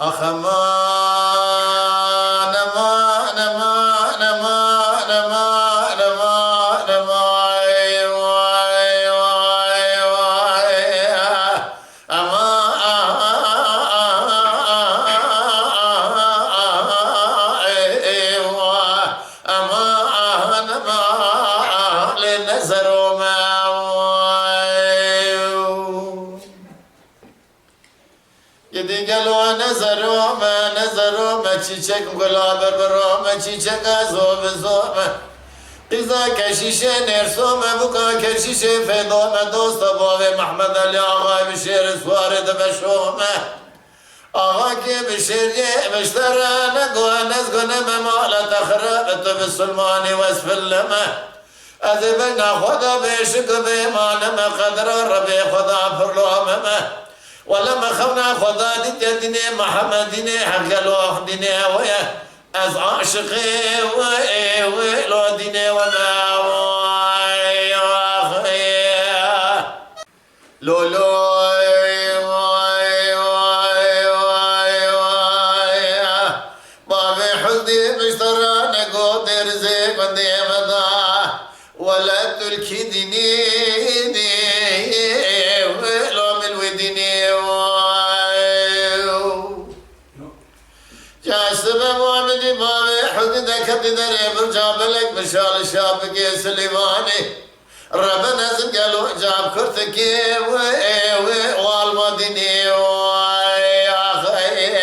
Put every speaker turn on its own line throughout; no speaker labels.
أخمان أمان أمان أمان أمان أمان أمان واي واي واي أمان أمان لنزر ما يدي قالوا نزروا çiçek gulaber berome çiçek azome zome İza keşişe nersome buka keşişe fedome dosta bave Mahmed Ali Ağa bişer suare de beşome Ağa ki bişer yemişler ne goğanez göneme mala tehrebet bisulmani vesfilleme Ezibena khoda beşik bemaneme kadra Rabbi khoda fırlomeme ولما خفنا خدا ديني محمد ديني حق الوح ديني ويا از عاشقي ولو ديني وما لولو بابي حزدي مشتراني قدر زي بندي مضى ولا تلكي ديني كدر برجع بلك مشال شابك سليماني ربنا زقلو جاب كرتكي والمديني يا خي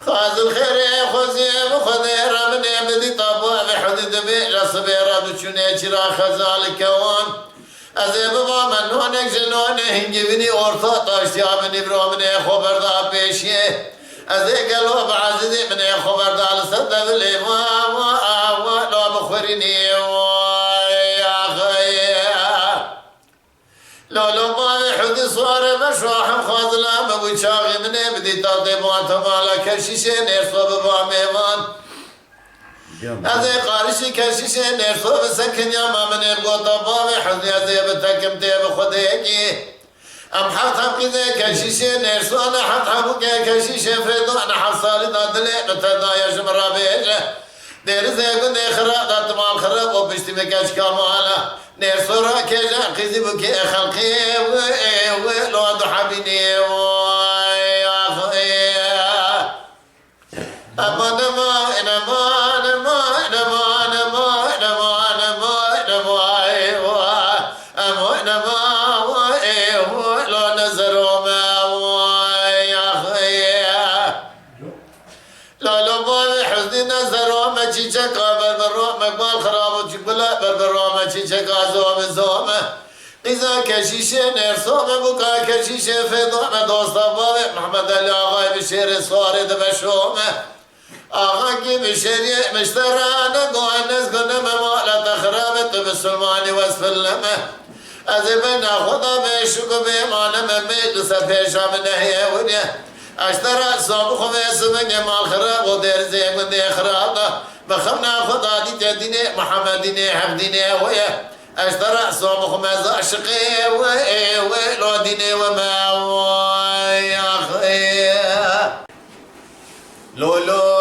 خاز الخير خذي وخذي ربنا بدي طبع بحدد برصبي رب شنو جرا خزال كون ازي بابا منونك جنونه هنجبني اورطا طاش يابني برومني خبر دا بيشي ازي قالوا بعزيزي من خبر دا لصدق الامام ولو بخوريني يا خي لو ما يحد صار مشروح خاضلا مبوي شاغي مني بدي تطيب وانتمالا كشيشي نيرصو بباميوان ازي قارشي كشيشي نيرصو بسكن يا ما من يبقو طبامي حزني ازي بتكم تيب خديكي أم حطب كذا كشيشة نرسو أنا حطب كشيشة فيدو أنا حصالي دادلي نتدايا جمرا بيجة دير زيقون دي خراب دات مال خراب وبشتي مكاش كاموالا نرسو را كيجا قيزي بكي خلقي لو عدو حبيني يا أخي أمان أمان أمان أمان أمان أمان أمان أمان أمان چیچک آبر برام مقبال خراب و چکبلا بر برام چیچک آزوام زوامه قیزا کشیشه نرسومه بکا کشیشه فیدومه دوستا بابه محمد علی آقای بشیر سواره دبشومه آقا کی بشیری مشترانه گوانز کنم مالا تخرابت بسلمانی واسفلمه از بین خدا بشکو بیمانم میل سفیشام نهیه ونیه اشترى صابخ ويسمك مال خراب ودير زيك ودي خراب بخمنا خدا دي تديني محمد ديني حق ديني ويا اشترى صابخ مزا عشقي ولو ديني وما يا اخي لولو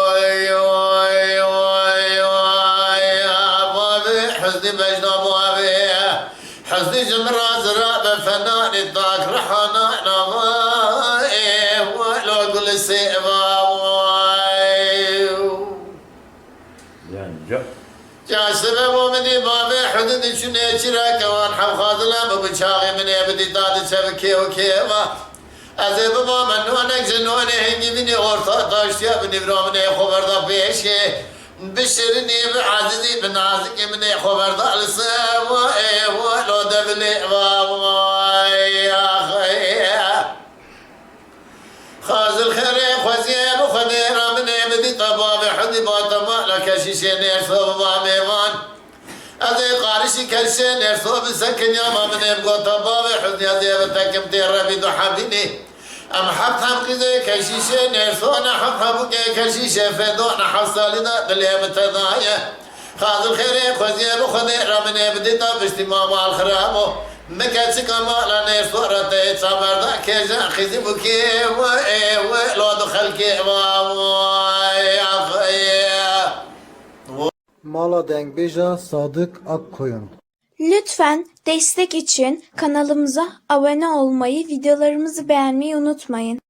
بابي حزني بجنا بابي حزني جمرة زراب فنان الطاق رحنا جا سبب ومدي بابي حدود شنو چرا كوان حب خاضلا ببچاغي من يبدي داد شبكي وكيما ازي بابا منونك جنوني هنجي مني اورطا داشتيا بني برامني خبر دا بيشي بشرني بعزيزي بنازك مني خبر دا لسا ولو دبلي يا خي خاز الخير خوزيه بخدير من يبدي طبابي حدي باطما لك شيشي نيرسو باميوان ازي قارشي كرشي نيرسو بسكن يا ما من يبقو طبابي حدي ازي بتكم دير ربي دو حبيني ام حبهم كذا كشيشي نيرسو انا حبهم كشيشي فيدو انا حصالي دا دلي متدايا خاز الخير خوزيه بخدير من يبدي طب اجتماع مع الخرامو مكاتك مالا صورة تبردا كجا خزبك ولو دخلك يا خي.
Mala Dengbeja Sadık Akkoyun.
Lütfen destek için kanalımıza abone olmayı, videolarımızı beğenmeyi unutmayın.